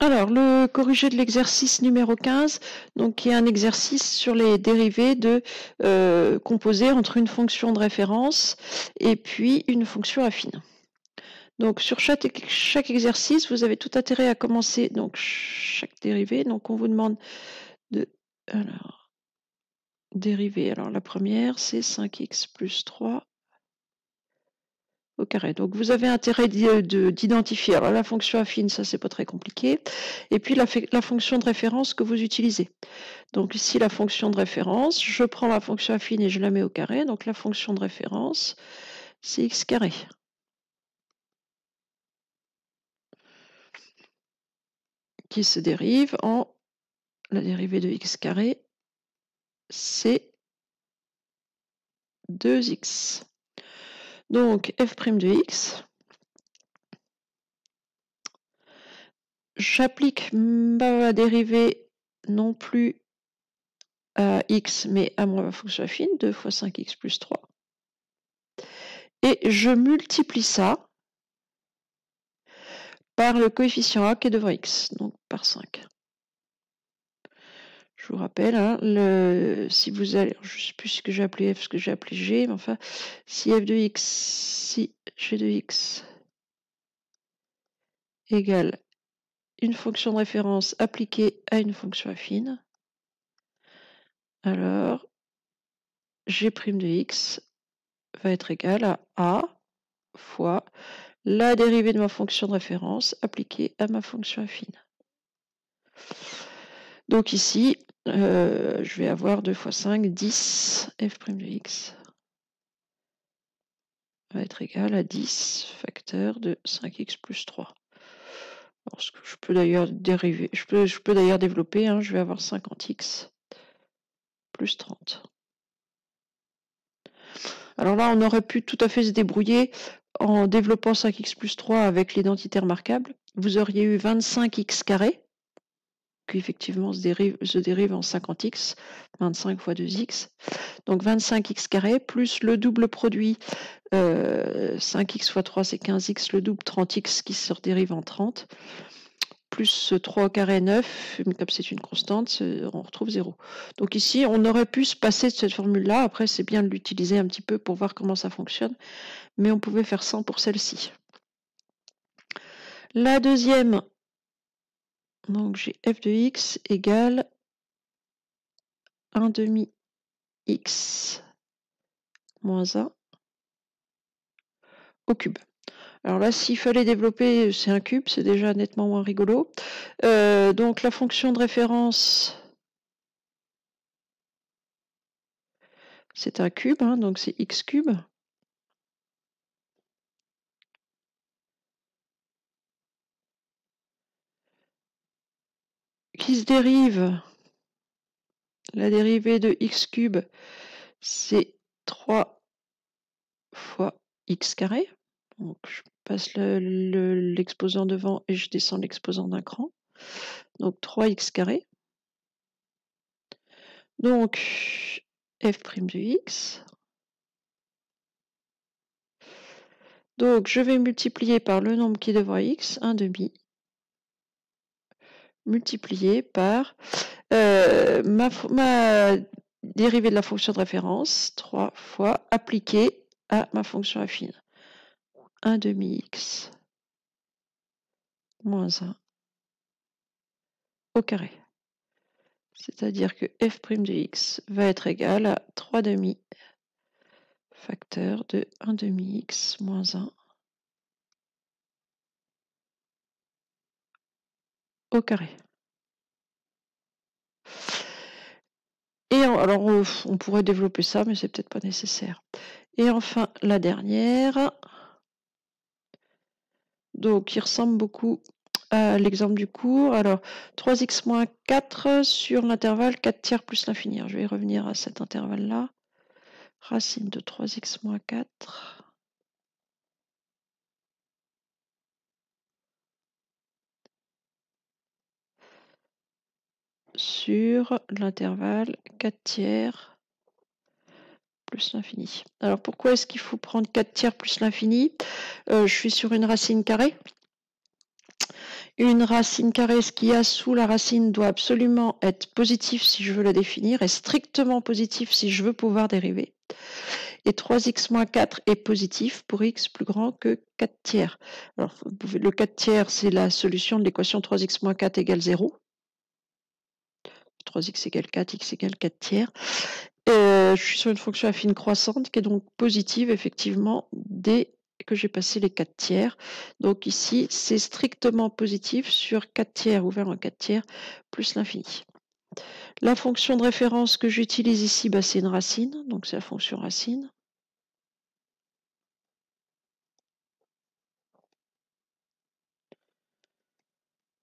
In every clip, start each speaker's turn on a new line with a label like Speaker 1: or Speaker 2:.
Speaker 1: Alors, le corrigé de l'exercice numéro 15, donc, qui est un exercice sur les dérivés de composés entre une fonction de référence et puis une fonction affine. Donc, sur chaque exercice, vous avez tout intérêt à commencer donc chaque dérivée. Donc, on vous demande de... Alors, dérivée. Alors, la première, c'est 5x plus 3 au carré. Donc, vous avez intérêt d'identifier. Alors, la fonction affine, ça, c'est pas très compliqué. Et puis, la fonction de référence que vous utilisez. Donc, ici, la fonction de référence, je prends ma fonction affine et je la mets au carré. Donc, la fonction de référence, c'est x carré. Qui se dérive en la dérivée de x carré, c'est 2x. Donc, f' de x, j'applique ma dérivée non plus à x, mais à ma fonction affine, 2 fois 5x plus 3. Et je multiplie ça par le coefficient a qui est devant x, donc par 5. Je vous rappelle, hein, si vous allez, je ne sais plus ce que j'ai appelé f, ce que j'ai appelé g, mais enfin, si f de x, si g de x égale une fonction de référence appliquée à une fonction affine, alors g' de x va être égal à a fois la dérivée de ma fonction de référence appliquée à ma fonction affine. Donc ici, je vais avoir 2 fois 5, 10, f' de x va être égal à 10 facteur de 5x plus 3. Alors, ce que je peux d'ailleurs dériver, je peux d'ailleurs développer, hein, je vais avoir 50x plus 30. Alors là, on aurait pu tout à fait se débrouiller en développant 5x plus 3 avec l'identité remarquable. Vous auriez eu 25x carré, qui effectivement se dérive en 50x, 25 fois 2x. Donc 25x carré plus le double produit 5x fois 3, c'est 15x, le double 30x qui se dérive en 30, plus 3 au carré 9, mais comme c'est une constante, on retrouve 0. Donc ici, on aurait pu se passer de cette formule-là. Après, c'est bien de l'utiliser un petit peu pour voir comment ça fonctionne, mais on pouvait faire 100 pour celle-ci. La deuxième, donc j'ai f de x égale 1 demi x moins 1 au cube. Alors là, s'il fallait développer, c'est un cube, c'est déjà nettement moins rigolo. Donc la fonction de référence, c'est un cube, hein, donc c'est x cube. Qui se dérive, la dérivée de x cube, c'est 3 fois x carré. Donc je passe l'exposant devant et je descends l'exposant d'un cran. Donc 3x carré. Donc f' de x. Donc je vais multiplier par le nombre qui est devant x, 1 demi, multiplié par ma dérivée de la fonction de référence, 3 fois appliquée à ma fonction affine. 1 demi x moins 1 au carré. C'est-à-dire que f' de x va être égal à 3 demi facteur de 1 demi x moins 1 au carré. Et alors, on pourrait développer ça, mais c'est peut-être pas nécessaire. Et enfin, la dernière, donc qui ressemble beaucoup à l'exemple du cours. Alors, 3x moins 4 sur l'intervalle 4 tiers plus l'infini. Je vais revenir à cet intervalle-là. Racine de 3x moins 4 sur l'intervalle 4 tiers plus l'infini. Alors pourquoi est-ce qu'il faut prendre 4 tiers plus l'infini? Je suis sur une racine carrée. Une racine carrée, ce qu'il y a sous la racine doit absolument être positif si je veux la définir et strictement positif si je veux pouvoir dériver. Et 3x moins 4 est positif pour x plus grand que 4 tiers. Alors, le 4 tiers, c'est la solution de l'équation 3x moins 4 égale 0. 3x égale 4, x égale 4 tiers. Je suis sur une fonction affine croissante qui est donc positive, effectivement, dès que j'ai passé les 4 tiers. Donc ici, c'est strictement positif sur 4 tiers ouvert en 4 tiers plus l'infini. La fonction de référence que j'utilise ici, bah, c'est une racine, donc c'est la fonction racine.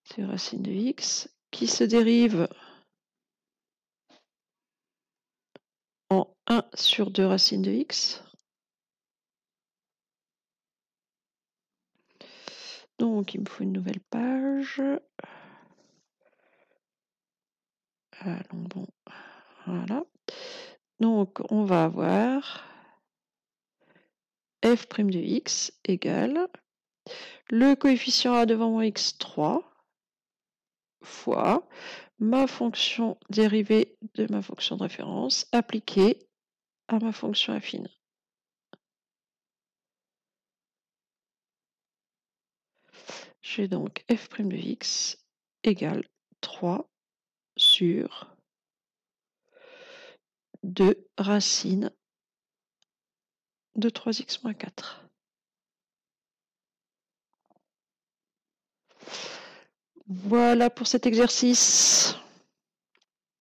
Speaker 1: C'est racine de x qui se dérive en 1 sur 2 racines de x. Donc, il me faut une nouvelle page. Allons bon, voilà. Donc, on va avoir f' de x égale le coefficient a devant mon x 3 fois ma fonction dérivée de ma fonction de référence appliquée à ma fonction affine. J'ai donc f' de x égale 3 sur 2 racines de 3x moins 4. Voilà pour cet exercice.